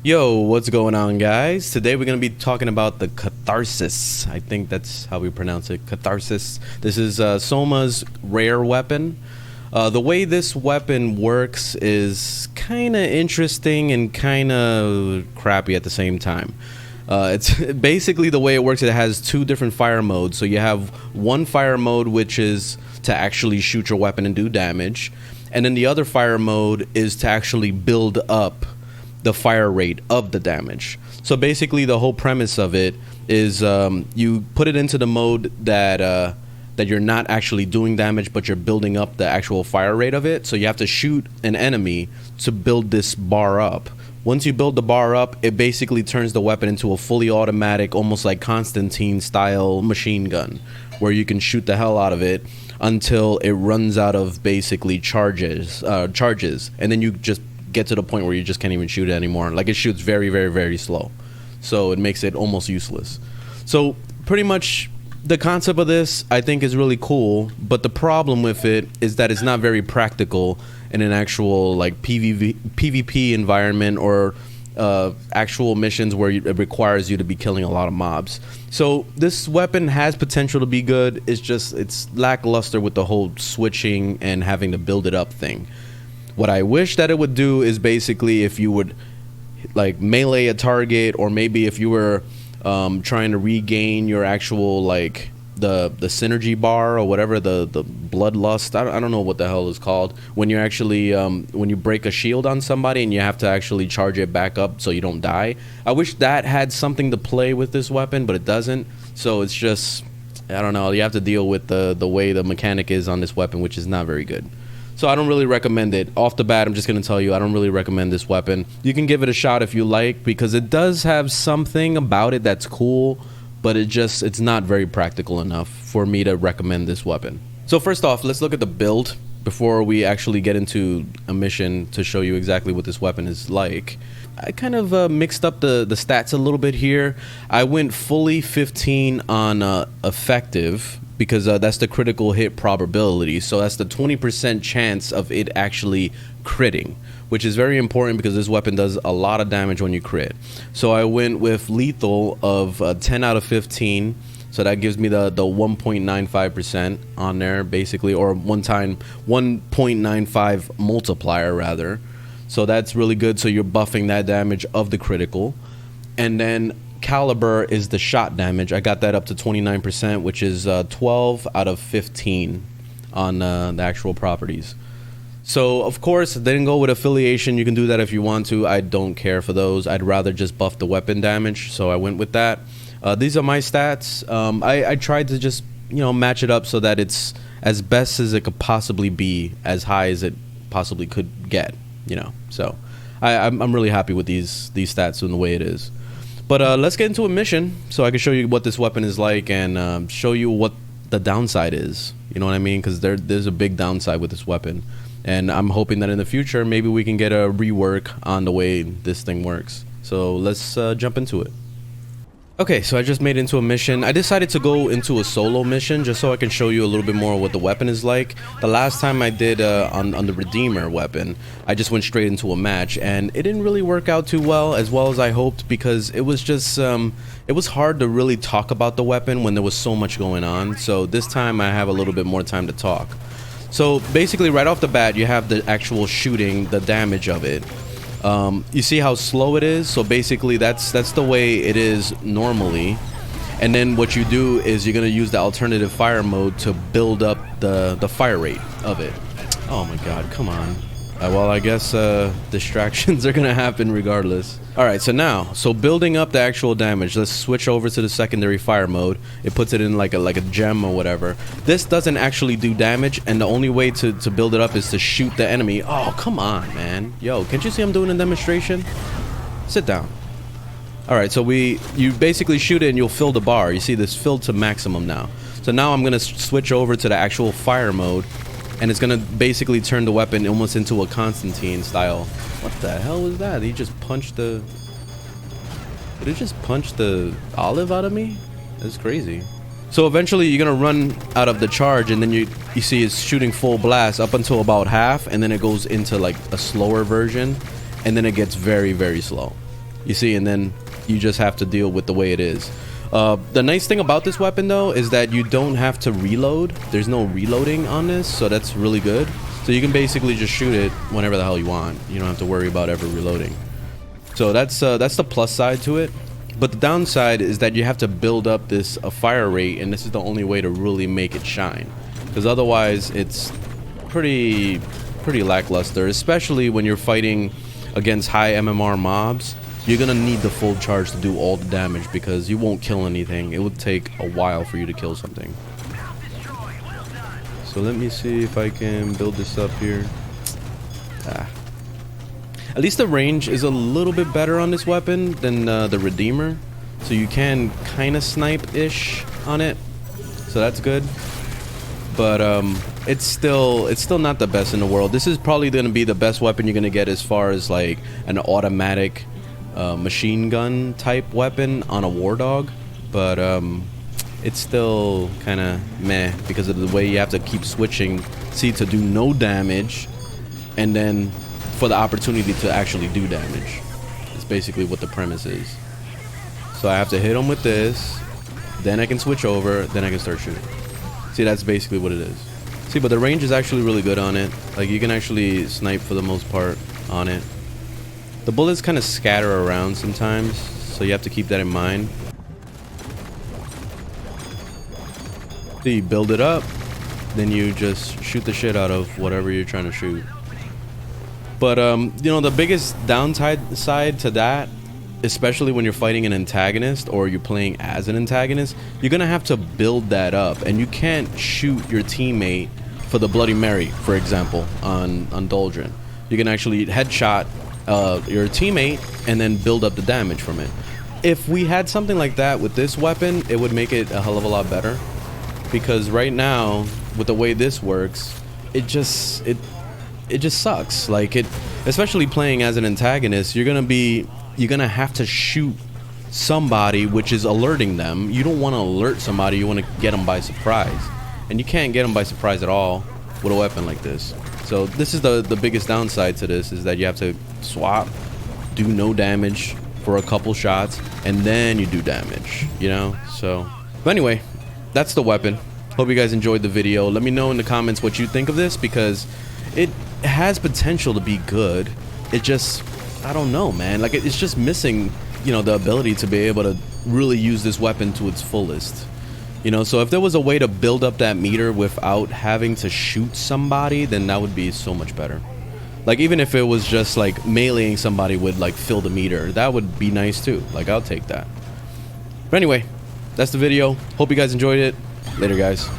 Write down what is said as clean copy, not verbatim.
Yo, what's going on, guys? Today we're going to be talking about the Catharsis. I think that's how we pronounce it, Catharsis. This is Sooma's rare weapon. The way this weapon works is kind of interesting and kind of crappy at the same time. It's basically the way it works. It has two different fire modes. So you have one fire mode, which is to actually shoot your weapon and do damage. And then the other fire mode is to actually build up the fire rate of the damage. So basically the whole premise of it is you put it into the mode that you're not actually doing damage, but you're building up the actual fire rate of it. So you have to shoot an enemy to build this bar up. Once you build the bar up, it basically turns the weapon into a fully automatic, almost like Constantine style machine gun, where you can shoot the hell out of it until it runs out of basically charges, and then you just get to the point where you just can't even shoot it anymore. Like, it shoots very, very, very slow, so it makes it almost useless. So pretty much the concept of this, I think, is really cool, but the problem with it is that it's not very practical in an actual like PvP environment or actual missions where it requires you to be killing a lot of mobs. So this weapon has potential to be good. It's lackluster with the whole switching and having to build it up thing. What I wish that it would do is basically if you would like melee a target, or maybe if you were trying to regain your actual like the synergy bar or whatever, the bloodlust, I don't know what the hell is called, when you're actually when you break a shield on somebody and you have to actually charge it back up so you don't die. I wish that had something to play with this weapon, but it doesn't. So it's just, I don't know, you have to deal with the way the mechanic is on this weapon, which is not very good. So I don't really recommend it. Off the bat, I'm just going to tell you, I don't really recommend this weapon. You can give it a shot if you like, because it does have something about it that's cool, but it's not very practical enough for me to recommend this weapon. So first off, let's look at the build before we actually get into a mission to show you exactly what this weapon is like. I kind of mixed up the stats a little bit here. I went fully 15 on effective, because that's the critical hit probability. So that's the 20% chance of it actually critting, which is very important because this weapon does a lot of damage when you crit. So I went with lethal of 10 out of 15. So that gives me the 1.95% on there, basically, or 1.95 multiplier rather. So that's really good. So you're buffing that damage of the critical. And then caliber is the shot damage. I got that up to 29%, which is 12 out of 15 on the actual properties. So of course, they didn't go with affiliation. You can do that if you want to. I don't care for those. I'd rather just buff the weapon damage, so I went with that. These are my stats. I tried to just, match it up so that it's as best as it could possibly be, as high as it possibly could get. So I'm really happy with these stats and the way it is. But let's get into a mission so I can show you what this weapon is like and show you what the downside is. You know what I mean? Because there's a big downside with this weapon. And I'm hoping that in the future, maybe we can get a rework on the way this thing works. So let's jump into it. Okay, so I just made it into a mission. I decided to go into a solo mission just so I can show you a little bit more what the weapon is like. The last time I did on the Redeemer weapon, I just went straight into a match, and it didn't really work out too well as I hoped, because it was just it was hard to really talk about the weapon when there was so much going on. So this time I have a little bit more time to talk. So basically, right off the bat, you have the actual shooting, the damage of it. You see how slow it is? So basically that's the way it is normally. And then what you do is you're going to use the alternative fire mode to build up the fire rate of it. Oh my god, come on. Well, I guess distractions are going to happen regardless. Alright, so building up the actual damage, let's switch over to the secondary fire mode. It puts it in like a gem or whatever. This doesn't actually do damage, and the only way to build it up is to shoot the enemy. Oh, come on, man. Yo, can't you see I'm doing a demonstration? Sit down. Alright, so you basically shoot it and you'll fill the bar. You see this filled to maximum now. So now I'm going to switch over to the actual fire mode, and it's gonna basically turn the weapon almost into a Constantine style. What the hell was that? Did it just punch the olive out of me? That's crazy. So eventually you're gonna run out of the charge, and then you see it's shooting full blast up until about half, and then it goes into like a slower version, and then it gets very, very slow. You see, and then you just have to deal with the way it is. The nice thing about this weapon though is that you don't have to reload. There's no reloading on this, so that's really good. So you can basically just shoot it whenever the hell you want. You don't have to worry about ever reloading. So that's the plus side to it. But the downside is that you have to build up this fire rate, and this is the only way to really make it shine. Because otherwise it's pretty lackluster, especially when you're fighting against high MMR mobs. You're gonna need the full charge to do all the damage because you won't kill anything. It would take a while for you to kill something. So let me see if I can build this up here. At least the range is a little bit better on this weapon than the Redeemer. So you can kind of snipe-ish on it. So that's good. But it's still not the best in the world. This is probably going to be the best weapon you're going to get as far as like an automatic machine gun type weapon on a War Dog. But it's still kind of meh because of the way you have to keep switching, to do no damage, and then for the opportunity to actually do damage. It's basically what the premise is. So I have to hit him with this, then I can switch over, then I can start shooting. See, that's basically what it is. See, but the range is actually really good on it. Like, you can actually snipe for the most part on it. The bullets kind of scatter around sometimes, so you have to keep that in mind. So you build it up, then you just shoot the shit out of whatever you're trying to shoot. But you know, the biggest downside to that, especially when you're fighting an antagonist or you're playing as an antagonist, you're gonna have to build that up, and you can't shoot your teammate for the Bloody Mary, for example, on Doldrin. You can actually headshot your teammate and then build up the damage from it. If we had something like that with this weapon, it would make it a hell of a lot better. Because right now, with the way this works, it just sucks. Like, especially playing as an antagonist, you're gonna have to shoot somebody which is alerting them. You don't want to alert somebody, you want to get them by surprise, and you can't get them by surprise at all with a weapon like this. So this is the biggest downside to this, is that you have to swap, do no damage for a couple shots, and then you do damage, you know. So but anyway, that's the weapon. Hope you guys enjoyed the video. Let me know in the comments what you think of this, because it has potential to be good. It just, I don't know, man. Like, it's just missing, you know, the ability to be able to really use this weapon to its fullest. You know, so if there was a way to build up that meter without having to shoot somebody, then that would be so much better. Like, even if it was just like meleeing somebody would like fill the meter, that would be nice too. Like, I'll take that. But anyway, that's the video. Hope you guys enjoyed it. Later, guys.